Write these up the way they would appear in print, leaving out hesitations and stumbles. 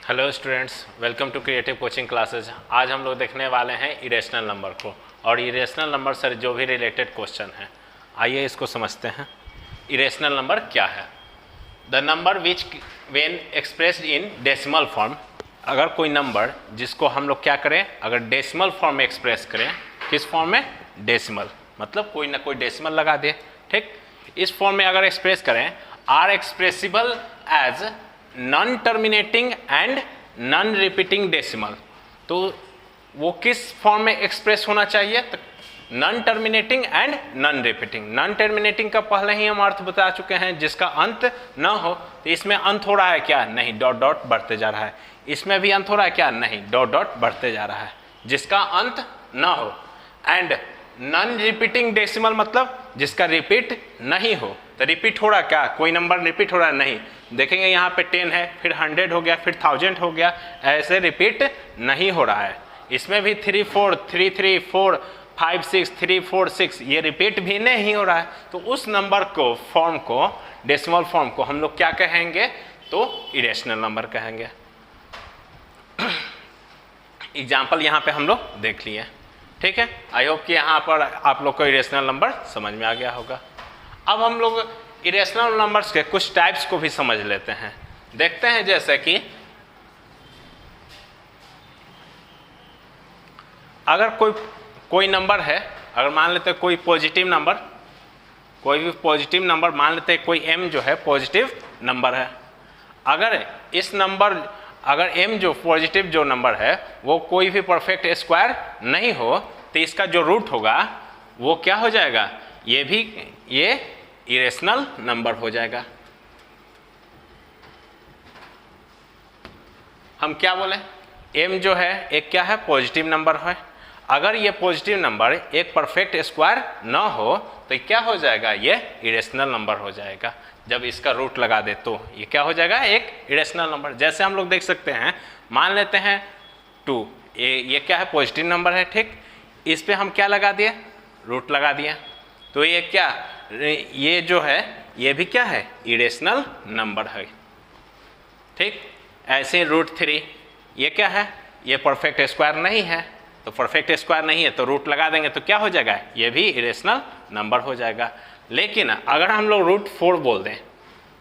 Hello students, welcome to creative coaching classes. आज हम लोग देखने वाले हैं इरेशनल नंबर को और इरेशनल नंबर से जो भी रिलेटेड क्वेश्चन है, आइए इसको समझते हैं। इरेशनल नंबर क्या है? The number which when expressed in decimal form. अगर कोई नंबर जिसको हम लोग क्या करें, अगर डेसिमल फॉर्म में एक्सप्रेस करें, किस फॉर्म में? डेसिमल, मतलब कोई ना कोई डेसिमल लगा दे, ठीक। इस फॉर्म में अगर एक्सप्रेस करें, are expressible as non terminating and non repeating decimal. तो वो किस फॉर्म में एक्सप्रेस होना चाहिए? तो non terminating and non repeating. Non terminating का पहले ही हम अर्थ बता चुके हैं, जिसका अंत न हो। तो इसमें अंत हो रहा है क्या? नहीं, डॉट डॉट बढ़ते जा रहा है। इसमें भी अंत हो रहा है क्या? नहीं, डॉट डॉट बढ़ते जा रहा है, जिसका अंत न हो। एंड नॉन रिपीटिंग डेसिमल मतलब जिसका रिपीट नहीं हो। तो रिपीट हो रहा क्या? कोई नंबर रिपीट हो रहा नहीं। देखेंगे यहाँ पे 10 है, फिर 100 हो गया, फिर 1000 हो गया, ऐसे रिपीट नहीं हो रहा है। इसमें भी 3 4 3 3 4 5 6 3 4 6 ये रिपीट भी नहीं हो रहा है। तो उस नंबर को, फॉर्म को, डेसिमल फॉर्म को हम लोग क्या कहेंगे? तो इरेशनल नंबर कहेंगे। एग्जाम्पल यहाँ पे हम लोग देख लिए, ठीक है। आई होप कि यहाँ पर आप लोग को इरेशनल नंबर समझ में आ गया होगा। अब हम लोग इरेशनल नंबर्स के कुछ टाइप्स को भी समझ लेते हैं। देखते हैं, जैसे कि अगर कोई नंबर है, अगर मान लेते हैं कोई पॉजिटिव नंबर, कोई भी पॉजिटिव नंबर, मान लेते हैं कोई m जो है पॉजिटिव नंबर है। अगर इस नंबर, अगर m जो पॉजिटिव जो नंबर है वो कोई भी परफेक्ट स्क्वायर नहीं हो, तो इसका जो रूट होगा वो क्या हो जाएगा? ये इरेशनल नंबर हो जाएगा। हम क्या बोले? m जो है एक क्या है? पॉजिटिव नंबर है। अगर ये पॉजिटिव नंबर एक परफेक्ट स्क्वायर ना हो तो क्या हो जाएगा? ये इरेशनल नंबर हो जाएगा। जब इसका रूट लगा दे तो ये क्या हो जाएगा? एक इरेशनल नंबर। जैसे हम लोग देख सकते हैं, मान लेते हैं 2, ये क्या है? पॉजिटिव नंबर है, ठीक। इस पे हम क्या लगा दिए? रूट लगा दिए। तो ये क्या, ये जो है ये भी क्या है? इरेशनल नंबर है, ठीक। ऐसे √3 ये क्या है? ये परफेक्ट स्क्वायर नहीं है। तो परफेक्ट स्क्वायर नहीं है तो रूट लगा देंगे तो क्या हो जाएगा? ये भी इरेशनल नंबर हो जाएगा। लेकिन अगर हम लोग √4 बोल दें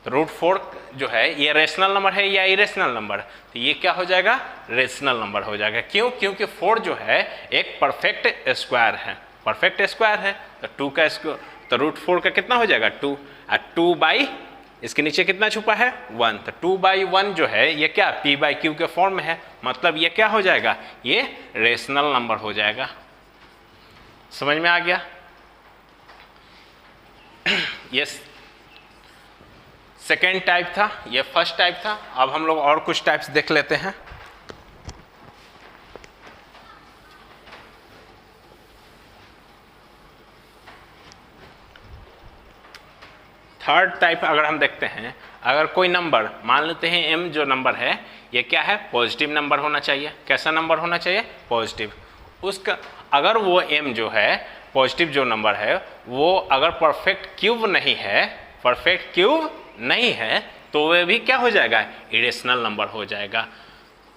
तो √4 जो है ये रेशनल नंबर है या इरेशनल नंबर? तो ये क्या हो जाएगा? रेशनल नंबर हो जाएगा। क्यों? क्योंकि 4 जो है एक परफेक्ट स्क्वायर है, परफेक्ट स्क्वायर है। तो 2 का स्क्वायर, तो √4 का कितना हो जाएगा? 2। और 2 बाई इसके नीचे कितना छुपा है? 1। तो 2/1 जो है ये क्या? p/q के फॉर्म में है, मतलब ये क्या हो जाएगा? ये रेशनल नंबर हो जाएगा। समझ में आ गया? ये सेकेंड टाइप था, ये फर्स्ट टाइप था। अब हम लोग और कुछ टाइप्स देख लेते हैं। थर्ड टाइप अगर हम देखते हैं, अगर कोई नंबर, मान लेते हैं m जो नंबर है ये क्या है? पॉजिटिव नंबर होना चाहिए। कैसा नंबर होना चाहिए? पॉजिटिव। उसका अगर वो m जो है पॉजिटिव जो नंबर है वो अगर परफेक्ट क्यूब नहीं है, परफेक्ट क्यूब नहीं है, तो वह भी क्या हो जाएगा? इरेशनल नंबर हो जाएगा,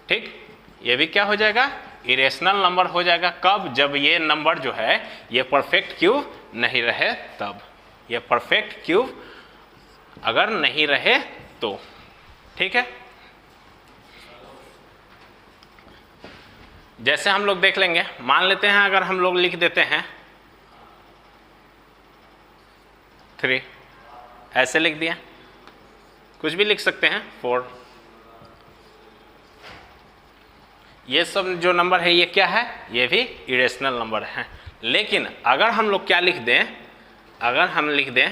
ठीक। ये भी क्या हो जाएगा? इरेशनल नंबर हो जाएगा। कब? जब ये नंबर जो है ये परफेक्ट क्यूब नहीं रहे तब। ये परफेक्ट क्यूब अगर नहीं रहे तो, ठीक है। जैसे हम लोग देख लेंगे, मान लेते हैं अगर हम लोग लिख देते हैं 3, ऐसे लिख दिया, कुछ भी लिख सकते हैं 4। ये सब जो नंबर है ये क्या है? ये भी इरेशनल नंबर है। लेकिन अगर हम लोग क्या लिख दें, अगर हम लिख दें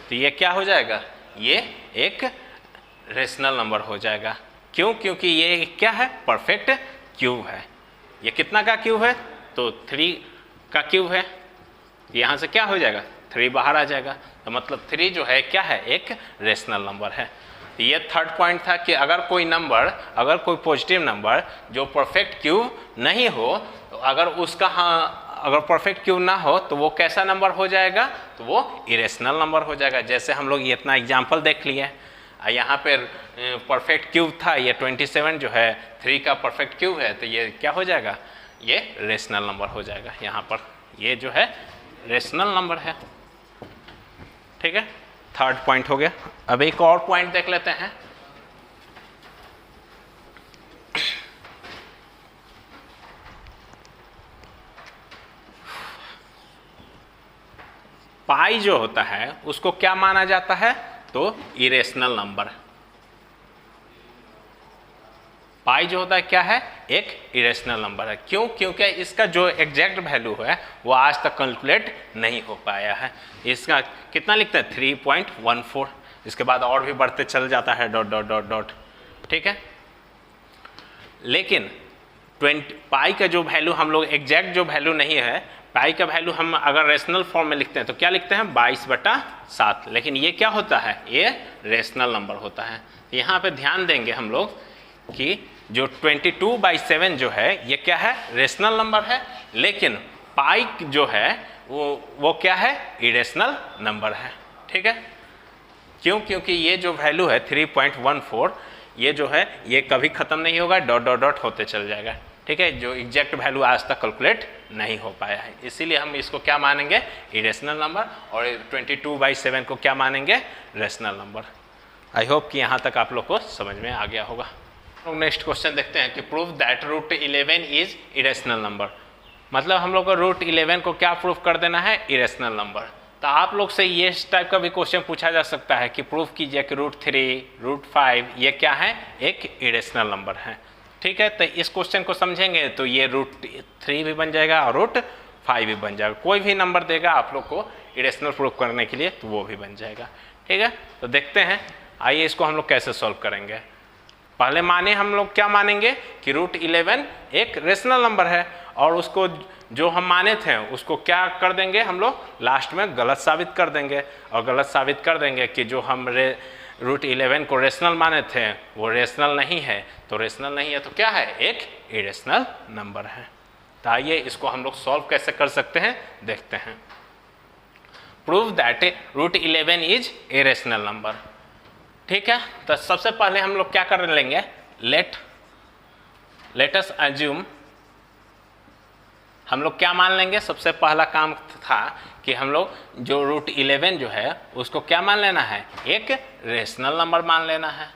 तो ये क्या हो जाएगा? ये एक रेशनल नंबर हो जाएगा। क्यों? क्योंकि ये क्या है? परफेक्ट क्यूब है। ये कितना का क्यूब है? तो 3 का क्यूब है। यहाँ से क्या हो जाएगा? 3 बाहर आ जाएगा। तो मतलब 3 जो है क्या है? एक रेशनल नंबर है। तो ये थर्ड पॉइंट था कि अगर कोई नंबर, अगर कोई पॉजिटिव नंबर जो परफेक्ट क्यूब नहीं हो, तो अगर उसका अगर परफेक्ट क्यूब ना हो तो वो कैसा नंबर हो जाएगा? तो वो इरेशनल नंबर हो जाएगा। जैसे हम लोग इतना एग्जाम्पल देख लिए, यहाँ पे परफेक्ट क्यूब था, ये 27 जो है 3 का परफेक्ट क्यूब है, तो ये क्या हो जाएगा, ये रेशनल नंबर हो जाएगा। यहाँ पर ये जो है रेशनल नंबर है। ठीक है, थर्ड पॉइंट हो गया। अब एक और पॉइंट देख लेते हैं। पाई जो होता है उसको क्या माना जाता है, तो इरेशनल नंबर। पाई जो होता है क्या है, एक इरेशनल नंबर है। क्यों? क्योंकि इसका जो एग्जैक्ट वैल्यू है वो आज तक कैलकुलेट नहीं हो पाया है। इसका कितना लिखते हैं, 3.14। इसके बाद और भी बढ़ते चल जाता है, डॉट डॉट डॉट डॉट। ठीक है, लेकिन पाई का जो वैल्यू हम लोग एग्जैक्ट जो वैल्यू नहीं है, पाई का वैल्यू हम अगर रेशनल फॉर्म में लिखते हैं तो क्या लिखते हैं, 22/7। लेकिन ये क्या होता है, ये रेशनल नंबर होता है। यहाँ पे ध्यान देंगे हम लोग कि जो 22/7 जो है ये क्या है, रेशनल नंबर है, लेकिन पाई जो है वो क्या है, इरेशनल नंबर है। ठीक है, क्यों? क्योंकि ये जो वैल्यू है 3.14 ये जो है ये कभी ख़त्म नहीं होगा, डॉट डॉट डॉट होते चल जाएगा। ठीक है, जो एग्जैक्ट वैल्यू आज तक कैलकुलेट नहीं हो पाया है, इसीलिए हम इसको क्या मानेंगे, इरेशनल नंबर, और 22/7 को क्या मानेंगे, रेशनल नंबर। आई होप कि यहाँ तक आप लोग को समझ में आ गया होगा। नेक्स्ट क्वेश्चन देखते हैं कि prove that root 11 is irrational number. मतलब हम लोग को रूट 11 को क्या प्रूफ कर देना है, इरेशनल नंबर। तो आप लोग से ये इस टाइप का भी क्वेश्चन पूछा जा सकता है कि प्रूफ कीजिए कि रूट 3, रूट 5 ये क्या है, एक इरेशनल नंबर है। ठीक है, तो इस क्वेश्चन को समझेंगे तो ये रूट 3 भी बन जाएगा और रूट 5 भी बन जाएगा। कोई भी नंबर देगा आप लोग को इरेशनल प्रूफ करने के लिए तो वो भी बन जाएगा। ठीक है, तो देखते हैं, आइए इसको हम लोग कैसे सॉल्व करेंगे। पहले माने हम लोग क्या मानेंगे कि रूट 11 एक रेशनल नंबर है, और उसको जो हम माने थे उसको क्या कर देंगे हम लोग, लास्ट में गलत साबित कर देंगे। और गलत साबित कर देंगे कि जो हम रूट 11 को रेशनल माने थे वो रेशनल नहीं है, तो रेशनल नहीं है तो क्या है, एक इरेशनल नंबर है। तो आइए इसको हम लोग सॉल्व कैसे कर सकते हैं देखते हैं। Prove that root 11 is a rational number. ठीक है, तो सबसे पहले हम लोग क्या कर लेंगे, लेट अस अज्यूम, हम लोग क्या मान लेंगे, सबसे पहला काम था कि हम लोग जो रूट 11 जो है उसको क्या मान लेना है, एक रेशनल नंबर मान लेना है।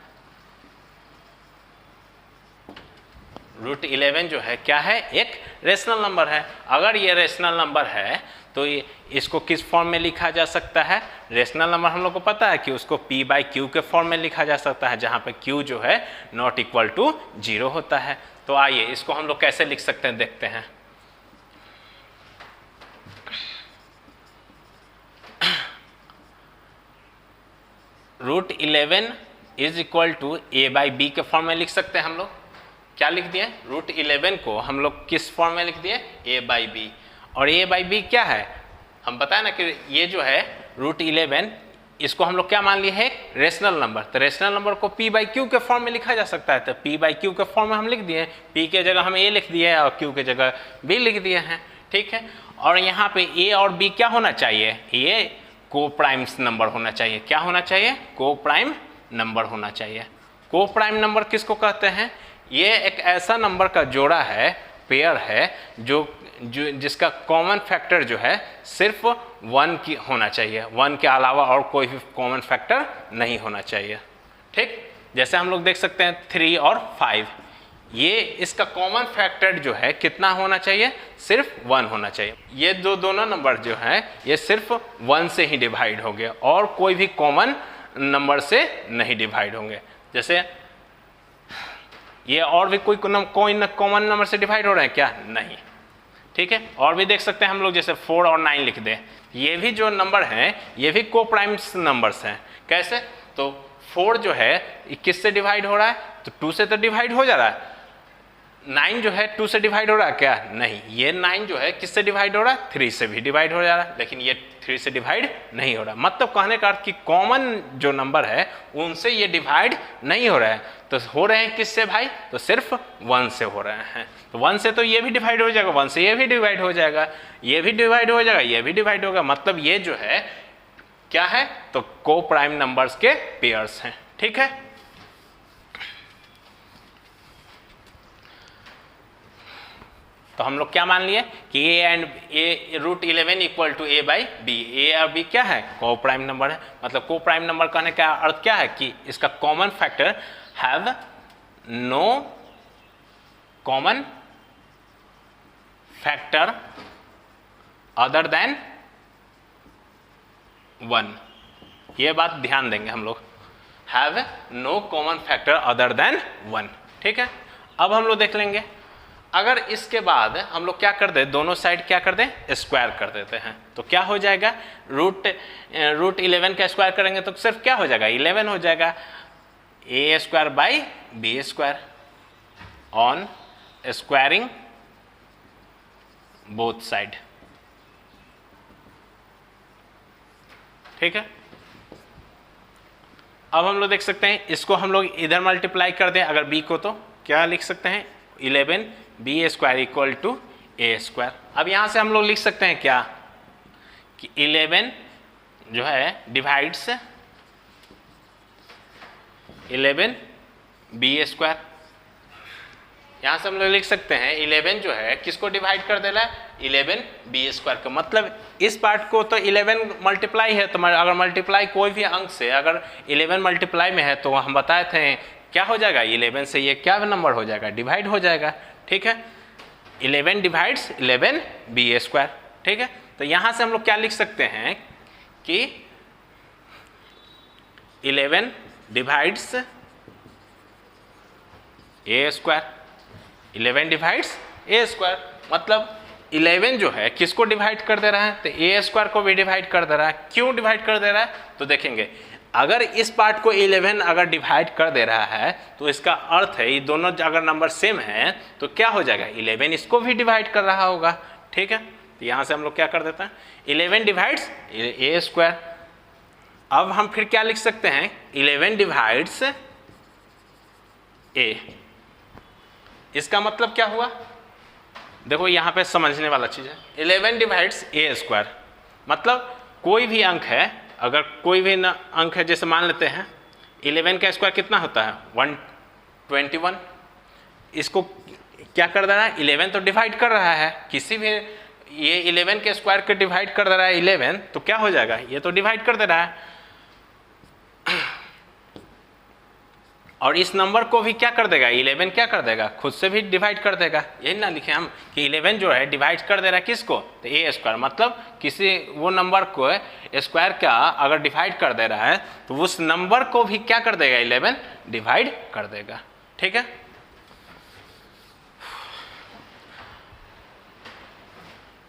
रूट 11 जो है क्या है, एक रेशनल नंबर है। अगर ये रेशनल नंबर है तो इसको किस फॉर्म में लिखा जा सकता है, रेशनल नंबर हम लोग को पता है कि उसको p/q के फॉर्म में लिखा जा सकता है, जहाँ पे q जो है नॉट इक्वल टू 0 होता है। तो आइए इसको हम लोग कैसे लिख सकते हैं देखते हैं। Root 11 is equal to a/b के फॉर्म में लिख सकते हैं हम लोग। क्या लिख दिए, रूट 11 को हम लोग किस फॉर्म में लिख दिए, a/b। और a/b क्या है, हम बताए ना कि ये जो है रूट 11 इसको हम लोग क्या मान लिए है, रेशनल नंबर। तो रेशनल नंबर को p/q के फॉर्म में लिखा जा सकता है, तो p/q के फॉर्म में हम लिख दिए, p के जगह हम a लिख दिए और q के जगह b लिख दिए हैं। ठीक है, और यहाँ पे a और b क्या होना चाहिए, ये को प्राइम नंबर होना चाहिए। क्या होना चाहिए, को प्राइम नंबर होना चाहिए। को प्राइम नंबर किसको कहते हैं, ये एक ऐसा नंबर का जोड़ा है, पेयर है, जो जिसका कॉमन फैक्टर जो है सिर्फ 1 की होना चाहिए, 1 के अलावा और कोई भी कॉमन फैक्टर नहीं होना चाहिए। ठीक, जैसे हम लोग देख सकते हैं 3 और 5, ये इसका कॉमन फैक्टर जो है कितना होना चाहिए, सिर्फ 1 होना चाहिए। ये दोनों नंबर जो हैं ये सिर्फ 1 से ही डिवाइड होंगे और कोई भी कॉमन नंबर से नहीं डिवाइड होंगे। जैसे ये और भी कोई कॉमन नंबर से डिवाइड हो रहे हैं क्या, नहीं। ठीक है, और भी देख सकते हैं हम लोग, जैसे 4 और 9 लिख दें, ये भी जो नंबर हैं ये भी को प्राइम नंबर्स हैं। कैसे, तो 4 जो है किससे डिवाइड हो रहा है, तो 2 से तो डिवाइड हो जा रहा है। 9 जो है 2 से डिवाइड हो रहा है क्या, नहीं। ये 9 जो है किससे डिवाइड हो रहा है, 3 से भी डिवाइड हो जा रहा है, लेकिन ये 3 से डिवाइड नहीं हो रहा। मतलब कहने का अर्थ कि कॉमन जो नंबर है उनसे ये डिवाइड नहीं हो रहा है। तो हो रहे हैं किससे भाई, तो सिर्फ 1 से हो रहे हैं। तो 1 से तो ये भी डिवाइड हो जाएगा, 1 से ये भी डिवाइड हो जाएगा, ये भी डिवाइड हो जाएगा, ये भी डिवाइड होगा। मतलब ये जो है क्या है, तो को प्राइम नंबर्स के पेयर्स हैं। ठीक है। तो हम लोग क्या मान लिए कि A and A root 11 equal to A by B. A और बी क्या है? को प्राइम नंबर है। मतलब को प्राइम नंबर कहने का अर्थ क्या है कि इसका common factor have no common factor other than 1। ये बात ध्यान देंगे हम लोग, have no common factor other than 1। ठीक है। अब हम लोग देख लेंगे, अगर इसके बाद हम लोग क्या कर दे, दोनों साइड क्या कर दें, स्क्वायर कर देते हैं, तो क्या हो जाएगा, रूट 11 का स्क्वायर करेंगे तो सिर्फ क्या हो जाएगा, 11 हो जाएगा। A square by B square on squaring both side. ठीक है। अब हम लोग देख सकते हैं, इसको हम लोग इधर मल्टीप्लाई कर दें अगर बी को, तो क्या लिख सकते हैं, 11 b square equal to a square. अब यहाँ से हम लोग लिख सकते हैं क्या कि 11 जो है डिवाइड्स 11 बी स्क्वायर। यहाँ से हम लोग लिख सकते हैं 11 जो है किसको डिवाइड कर दे रहा है, 11 बी स्क्वायर का। मतलब इस पार्ट को तो 11 मल्टीप्लाई है, तो अगर मल्टीप्लाई कोई भी अंक से अगर 11 मल्टीप्लाई में है तो हम बताए थे क्या हो जाएगा, 11 से ये क्या नंबर हो जाएगा, डिवाइड हो जाएगा। ठीक है। 11 डिवाइड्स 11 बी स्क्वायर। ठीक है। तो यहाँ से हम लोग क्या लिख सकते हैं कि 11 डिवाइड्स ए स्क्वायर, 11 डिवाइड्स ए स्क्वायर। मतलब 11 जो है किसको डिवाइड कर दे रहा है, तो ए स्क्वायर को भी डिवाइड कर दे रहा है। क्यों डिवाइड कर दे रहा है, तो देखेंगे, अगर इस पार्ट को 11 अगर डिवाइड कर दे रहा है तो इसका अर्थ है ये दोनों अगर नंबर सेम है तो क्या हो जाएगा, 11 इसको भी डिवाइड कर रहा होगा। ठीक है। तो यहाँ से हम लोग क्या कर देते हैं, 11 डिवाइड्स ए स्क्वायर। अब हम फिर क्या लिख सकते हैं, 11 डिवाइड्स ए। इसका मतलब क्या हुआ, देखो यहाँ पे समझने वाला चीज़ है, 11 डिवाइड्स ए स्क्वायर मतलब कोई भी अंक है, अगर कोई भी अंक है, जैसे मान लेते हैं 11 का स्क्वायर कितना होता है, 121। इसको क्या कर दे रहा है, 11 तो डिवाइड कर रहा है, किसी भी ये 11 के स्क्वायर को डिवाइड कर दे रहा है 11, तो क्या हो जाएगा, ये तो डिवाइड कर दे रहा है। और इस नंबर को भी क्या कर देगा, 11 क्या कर देगा, खुद से भी डिवाइड कर देगा। यही ना लिखे हम कि 11 जो है डिवाइड कर दे रहा है किसको, तो ए स्क्वायर। मतलब किसी वो नंबर को स्क्वायर का अगर डिवाइड कर दे रहा है तो उस नंबर को भी क्या कर देगा, 11 डिवाइड कर देगा। ठीक है।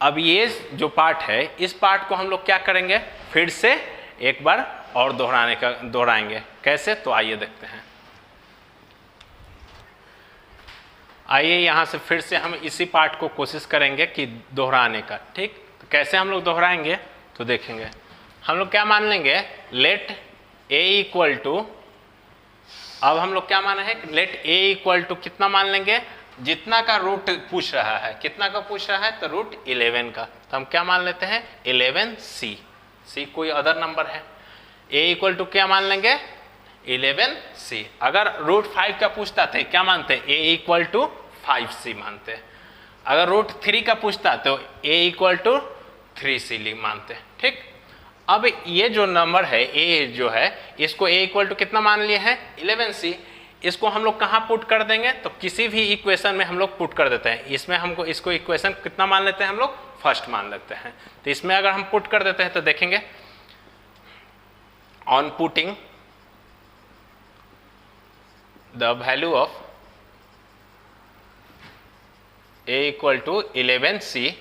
अब ये जो पार्ट है, इस पार्ट को हम लोग क्या करेंगे, फिर से एक बार और दोहराएंगे। कैसे, तो आइए देखते हैं। आइए यहाँ से फिर से हम इसी पार्ट को कोशिश करेंगे कि दोहराने का। ठीक। तो कैसे हम लोग दोहराएंगे, तो देखेंगे हम लोग क्या मान लेंगे, लेट ए इक्वल टू, अब हम लोग क्या माने हैं, लेट ए इक्वल टू कितना मान लेंगे, जितना का रूट पूछ रहा है, कितना का पूछ रहा है, तो रूट 11 का। तो हम क्या मान लेते हैं, 11c। सी कोई अदर नंबर है। ए इक्वल टू क्या मान लेंगे, 11c। अगर रूट 5 का पूछता थे क्या मानते, ए इक्वल टू 5c मानते। अगर रूट 3 का पूछता तो a इक्वल टू 3c मानते। ठीक। अब ये जो नंबर है a जो है, इसको a इक्वल टू कितना मान लिए हैं, 11c। इसको हम लोग कहाँ पुट कर देंगे, तो किसी भी इक्वेशन में हम लोग पुट कर देते हैं। इसमें हमको इसको इक्वेशन कितना मान लेते हैं हम लोग, फर्स्ट मान लेते हैं। तो इसमें अगर हम पुट कर देते हैं तो देखेंगे, on putting the value of a equal to 11c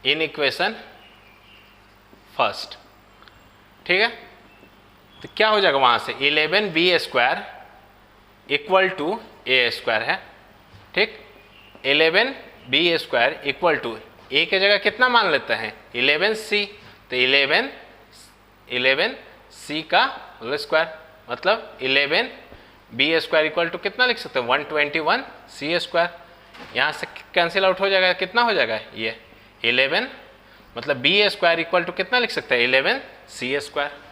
in equation first. ठीक है। तो क्या हो जाएगा वहां से, 11b square equal to a square है। ठीक। 11b square equal to a की जगह कितना मान लेते हैं, 11c। तो 11c का होल स्क्वायर, मतलब 11b स्क्वायर इक्वल टू कितना लिख सकते हैं, 121c स्क्वायर। यहाँ से कैंसिल आउट हो जाएगा, कितना हो जाएगा ये 11, मतलब b स्क्वायर इक्वल टू कितना लिख सकते हैं, 11c स्क्वायर।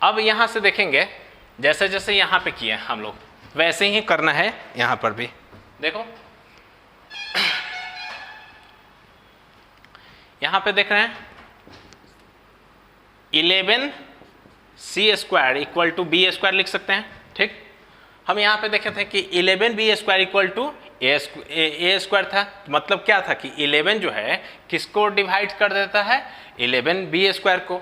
अब यहाँ से देखेंगे जैसे जैसे यहाँ पे किए हम लोग वैसे ही करना है यहाँ पर भी। देखो यहाँ पे देख रहे हैं 11c² इक्वल टू b² लिख सकते हैं। ठीक, हम यहाँ पे देखे थे कि 11b² इक्वल टू a² था। मतलब क्या था कि 11 जो है किसको डिवाइड कर देता है, 11b² को।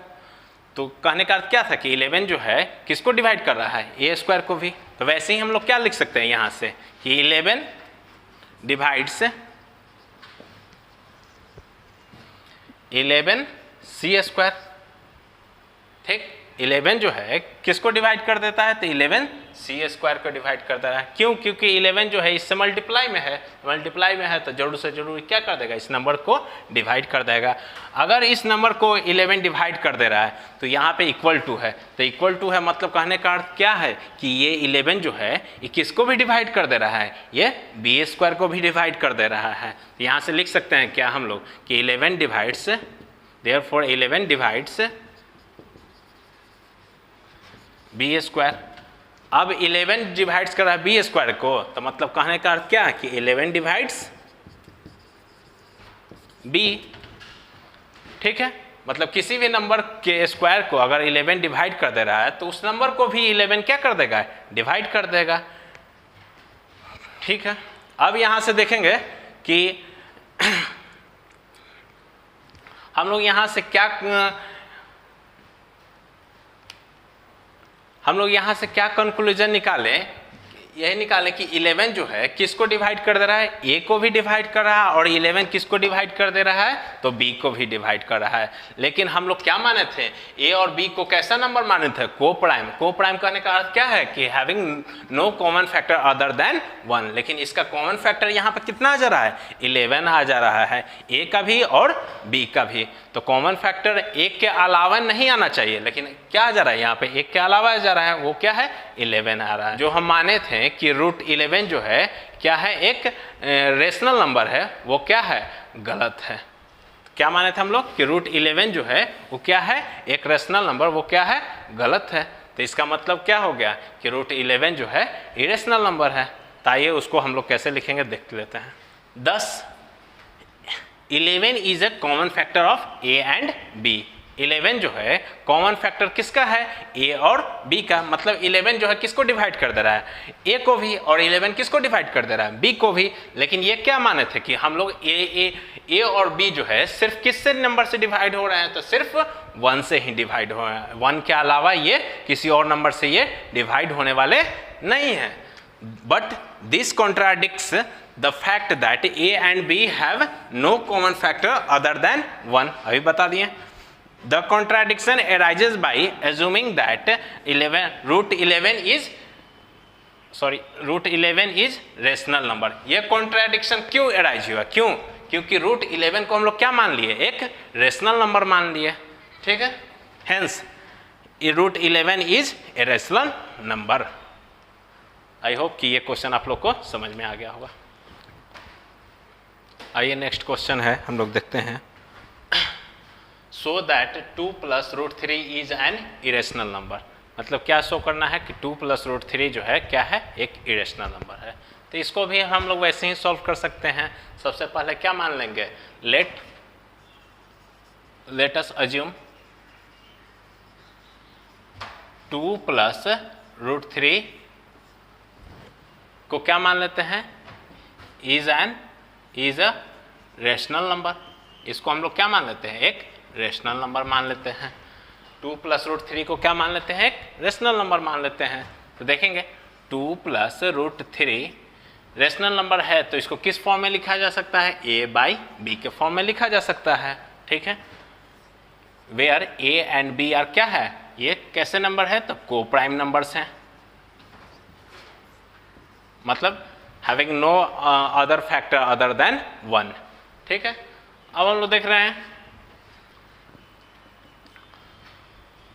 तो कहने का अर्थ क्या था कि 11 जो है किसको डिवाइड कर रहा है, a² को भी। तो वैसे ही हम लोग क्या लिख सकते हैं यहाँ से कि 11 डिवाइड्स 11c²। ठीक, 11 जो है किसको डिवाइड कर देता है, तो 11c² को डिवाइड कर दे रहा है। क्यों? क्योंकि 11 जो है इससे मल्टीप्लाई में है, मल्टीप्लाई में है तो जरूर से जरूर क्या कर देगा, इस नंबर को डिवाइड कर देगा। अगर इस नंबर को 11 डिवाइड कर दे रहा है तो यहाँ पे इक्वल टू है, तो इक्वल टू है मतलब कहने का अर्थ क्या है कि ये 11 जो है ये किसको भी डिवाइड कर दे रहा है, ये b² को भी डिवाइड कर दे रहा है। तो यहाँ से लिख सकते हैं क्या हम लोग कि 11 डिवाइड्स, देयरफॉर 11 डिवाइड्स b²। अब 11 डिवाइड्स कर रहा है b² को, तो मतलब कहने का अर्थ क्या है कि 11 डिवाइड्स b। ठीक है, मतलब किसी भी नंबर के स्क्वायर को अगर 11 डिवाइड कर दे रहा है तो उस नंबर को भी 11 क्या कर देगा, डिवाइड कर देगा। ठीक है, अब यहां से देखेंगे कि हम लोग यहां से क्या कंक्लूजन निकालें, यही निकाले कि 11 जो है किसको डिवाइड कर दे रहा है, a को भी डिवाइड कर रहा है, और 11 किसको डिवाइड कर दे रहा है, तो b को भी डिवाइड कर रहा है। लेकिन हम लोग क्या माने थे, a और b को कैसा नंबर माने थे, को प्राइम। को प्राइम कहने का अर्थ क्या है कि having no common factor other than 1। लेकिन इसका कॉमन फैक्टर यहाँ पर कितना आ जा रहा है, 11 आ जा रहा है, a का भी और b का भी। तो कॉमन फैक्टर एक के अलावा नहीं आना चाहिए, लेकिन क्या आ जा रहा है यहाँ पे, एक के अलावा आ जा रहा है, वो क्या है, 11 आ रहा है। जो हम माने थे कि रूट 11 जो है क्या है, एक रेशनल नंबर है, वो क्या है, गलत है। क्या माने थे हम लोग कि रूट 11 जो है वो क्या है, एक रेशनल नंबर, वो क्या है, गलत है। तो इसका मतलब क्या हो गया कि रूट 11 जो है इरेशनल नंबर है। तो आइए उसको हम लोग कैसे लिखेंगे देख लेते हैं। 11 is A common factor of a and b। 11 जो है कॉमन फैक्टर किसका है, a और b का। मतलब 11 जो है किसको डिवाइड कर दे रहा है, a को भी, और 11 किसको डिवाइड कर दे रहा है, b को भी। लेकिन ये क्या माने थे कि हम लोग a और b जो है सिर्फ किससे नंबर से डिवाइड हो रहे हैं, तो सिर्फ 1 से ही डिवाइड हो रहे हैं। 1 के अलावा ये किसी और नंबर से ये डिवाइड होने वाले नहीं है। But this contradicts the fact that a and b have no common factor other than 1। अभी बता दिए। The contradiction arises by assuming that root 11 is rational number। ये contradiction क्यों arise हुआ, क्यों? क्योंकि रूट 11 को हम लोग क्या मान लिए, एक रेशनल नंबर मान लिए। ठीक है, hence root 11 is a rational number. I hope कि ये क्वेश्चन आप लोग को समझ में आ गया होगा। आइए नेक्स्ट क्वेश्चन है, हम लोग देखते हैं। So that 2 plus root 3 is an irrational number. मतलब क्या शो करना है कि 2 प्लस रूट 3 जो है क्या है, एक इरेशनल नंबर है। तो इसको भी हम लोग वैसे ही सॉल्व कर सकते हैं। सबसे पहले क्या मान लेंगे, let us assume 2 plus root 3 को क्या मान लेते हैं, इज अ रेशनल नंबर। इसको हम लोग क्या मान लेते हैं, एक रेशनल नंबर मान लेते हैं। 2 प्लस रूट 3 को क्या मान लेते हैं, एक रेशनल नंबर मान लेते हैं। तो देखेंगे 2 प्लस रूट 3 रेशनल नंबर है, तो इसको किस फॉर्म में लिखा जा सकता है, a बाई b के फॉर्म में लिखा जा सकता है। ठीक है, where a and b are क्या है, ये कैसे नंबर है, तो को प्राइम नंबर्स हैं। मतलब having no other factor other than 1। ठीक है, अब हम लोग देख रहे हैं,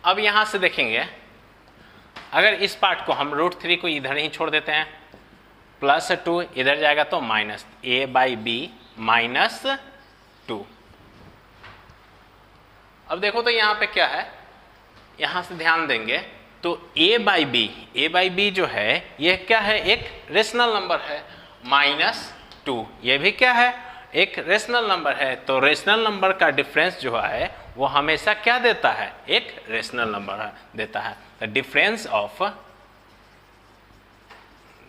अब यहां से देखेंगे अगर इस पार्ट को हम रूट 3 को इधर ही छोड़ देते हैं, प्लस 2 इधर जाएगा तो minus a by b minus 2। अब देखो तो यहाँ पे क्या है, यहाँ से ध्यान देंगे तो a/b जो है ये क्या है, एक रेशनल नंबर है। -2 ये भी क्या है, एक रेशनल नंबर है। तो रेशनल नंबर का डिफरेंस जो है वो हमेशा क्या देता है, एक रेशनल नंबर देता है। The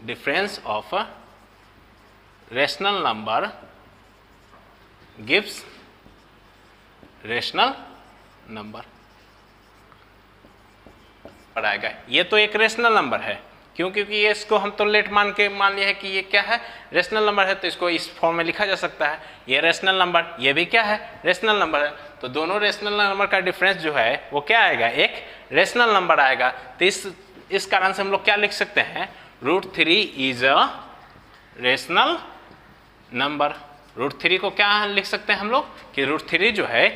difference of rational number gives rational number पर आएगा। ये तो एक रेशनल नंबर है, क्यों, क्योंकि ये इसको हम तो लेट मान लिया है कि ये क्या है, रेशनल नंबर है, तो इसको इस फॉर्म में लिखा जा सकता है। ये रेशनल नंबर, ये भी क्या है, रेशनल नंबर है। तो दोनों रेशनल नंबर का डिफरेंस जो है वो क्या आएगा, एक रेशनल नंबर आएगा। तो इस कारण से हम लोग क्या लिख सकते हैं, √3 इज अ रेशनल नंबर। √3 को क्या लिख सकते हैं हम लोग कि √3 जो है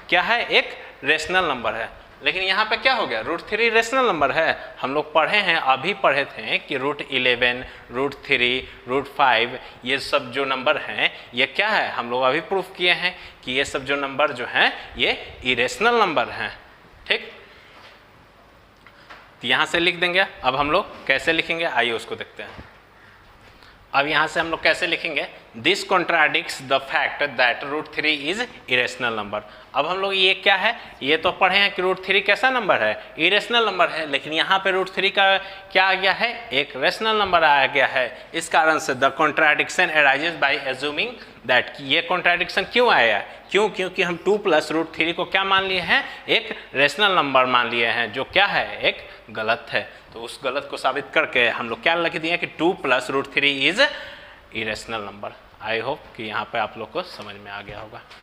क्या है, एक रेशनल नंबर है। लेकिन यहाँ पे क्या हो गया, √3 रेशनल नंबर है। हम लोग पढ़े हैं, अभी पढ़े थे कि √11, √3, √5 ये सब जो नंबर हैं ये क्या है, हम लोग अभी प्रूफ किए हैं कि ये सब जो नंबर जो हैं ये इरेशनल नंबर हैं। ठीक, तो यहाँ से लिख देंगे। अब हम लोग कैसे लिखेंगे, आइए उसको देखते हैं। अब यहाँ से हम लोग कैसे लिखेंगे, this contradicts the fact that √3 is irrational number. अब हम लोग ये क्या है, ये तो पढ़े हैं कि √3 कैसा नंबर है, इरेशनल नंबर है। लेकिन यहाँ पे √3 का क्या आ गया है, एक रेशनल नंबर आ गया है। इस कारण से the contradiction arises by assuming that, ये कॉन्ट्राडिक्शन क्यों आया, क्योंकि हम 2 + √3 को क्या मान लिए हैं, एक रेशनल नंबर मान लिए हैं, जो क्या है, एक गलत है। तो उस गलत को साबित करके हम लोग क्या लिख दिए कि 2 + √3 is irrational number. I hope कि यहाँ पे आप लोग को समझ में आ गया होगा।